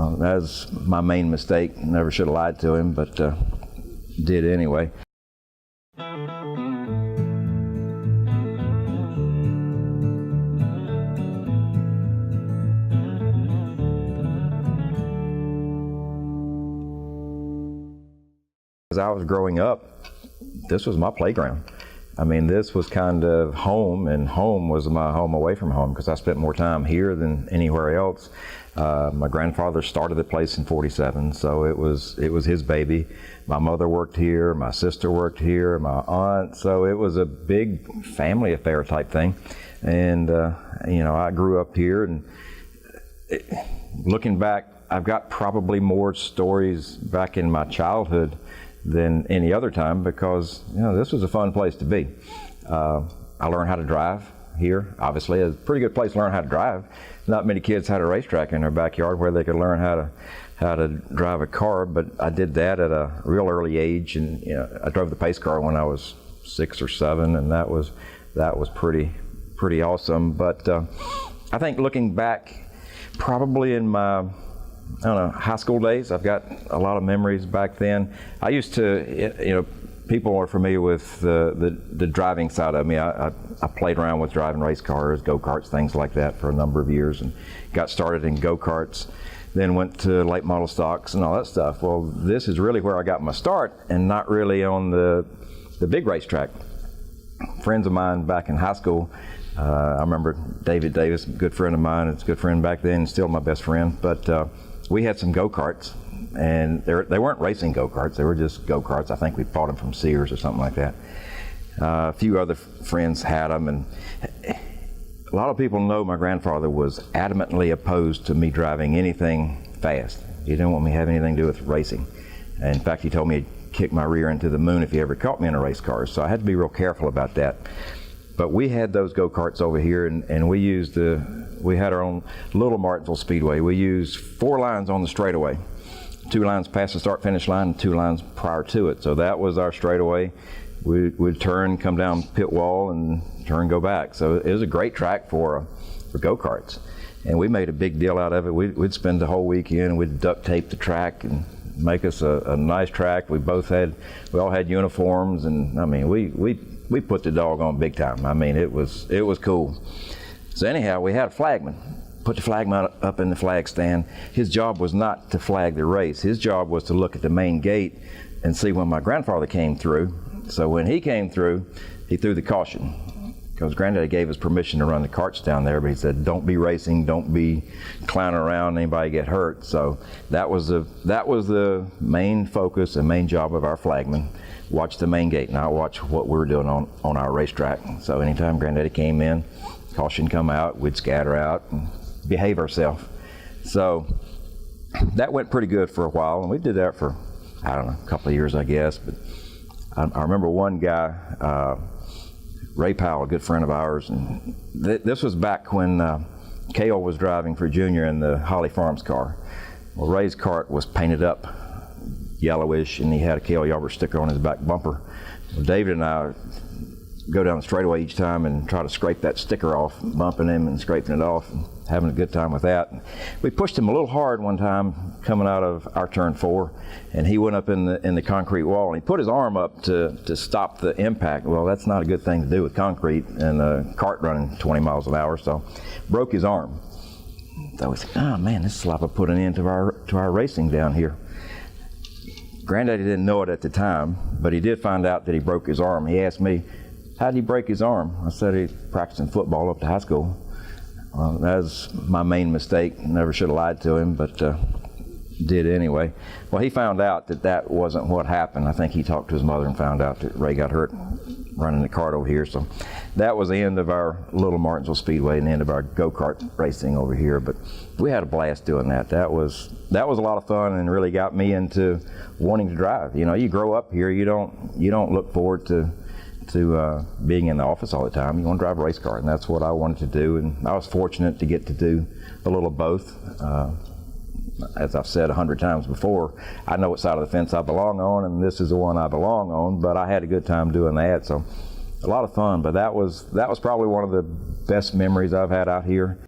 Well, that was my main mistake. Never should have lied to him, but did anyway. As I was growing up, this was my playground. I mean, this was kind of home, and home was my home away from home because I spent more time here than anywhere else. My grandfather started the place in '47, so it was his baby. My mother worked here, my sister worked here, my aunt, so it was a big family affair type thing. And you know, I grew up here, and looking back, I've got probably more stories back in my childhood than any other time because, you know, this was a fun place to be. I learned how to drive here. Obviously, it's a pretty good place to learn how to drive. Not many kids had a racetrack in their backyard where they could learn how to drive a car, but I did that at a real early age, and you know, I drove the pace car when I was 6 or 7, and that was pretty awesome. But I think looking back, probably in my high school days, I've got a lot of memories back then. I used to, you know, people are familiar with the driving side of me. I played around with driving race cars, go-karts, things like that for a number of years, and got started in go-karts, then went to late model stocks and all that stuff. Well, this is really where I got my start, and not really on the big racetrack. Friends of mine back in high school, I remember David Davis, a good friend of mine, it's a good friend back then, still my best friend, but we had some go-karts, and they weren't racing go-karts, they were just go-karts. I think we bought them from Sears or something like that. A few other friends had them, and a lot of people know my grandfather was adamantly opposed to me driving anything fast. He didn't want me to have anything to do with racing. And in fact, he told me he'd kick my rear into the moon if he ever caught me in a race car, so I had to be real careful about that. But we had those go-karts over here, and we had our own little Martinsville Speedway. We used 4 lines on the straightaway, 2 lines past the start-finish line and 2 lines prior to it. So that was our straightaway. We'd turn, come down pit wall, and turn, go back. So it was a great track for go-karts. And we made a big deal out of it. We'd spend the whole weekend, and we'd duct tape the track and make us a nice track. We all had uniforms, and I mean, we put the dog on big time. I mean, it was cool. So anyhow, we had a flagman. Put the flagman up in the flag stand. His job was not to flag the race. His job was to look at the main gate and see when my grandfather came through. So when he came through, he threw the caution, because Granddaddy gave us permission to run the carts down there, but he said, don't be racing, don't be clowning around, anybody get hurt. So that was the main focus and main job of our flagman. Watch the main gate, not watch what we were doing on our racetrack. So anytime Granddaddy came in, caution come out, we'd scatter out and behave ourselves. So that went pretty good for a while, and we did that for, I don't know, a couple of years, I guess. But I remember one guy, Ray Powell, a good friend of ours, and this was back when Campbell was driving for Junior in the Holly Farms car. Well, Ray's cart was painted up yellowish, and he had a Campbell Yarborough sticker on his back bumper. Well, David and I go down the straightaway each time and try to scrape that sticker off, bumping him and scraping it off, and having a good time with that. And we pushed him a little hard one time coming out of our turn 4, and he went up in the concrete wall, and he put his arm up to stop the impact. Well, that's not a good thing to do with concrete and a cart running 20 miles an hour, so broke his arm. So we said, oh man, this is like put an end to our racing down here. Granddaddy didn't know it at the time, but he did find out that he broke his arm. He asked me, how did he break his arm? I said he practicing football up to high school. Well, that was my main mistake. Never should have lied to him, but did anyway. Well, he found out that wasn't what happened. I think he talked to his mother and found out that Ray got hurt running the cart over here. So that was the end of our little Martinsville Speedway and the end of our go-kart racing over here. But we had a blast doing that. That was a lot of fun, and really got me into wanting to drive. You know, you grow up here, you don't look forward to being in the office all the time. You want to drive a race car, and that's what I wanted to do. And I was fortunate to get to do a little of both. As I've said 100 times before, I know what side of the fence I belong on, and this is the one I belong on, but I had a good time doing that. So a lot of fun, but that was probably one of the best memories I've had out here.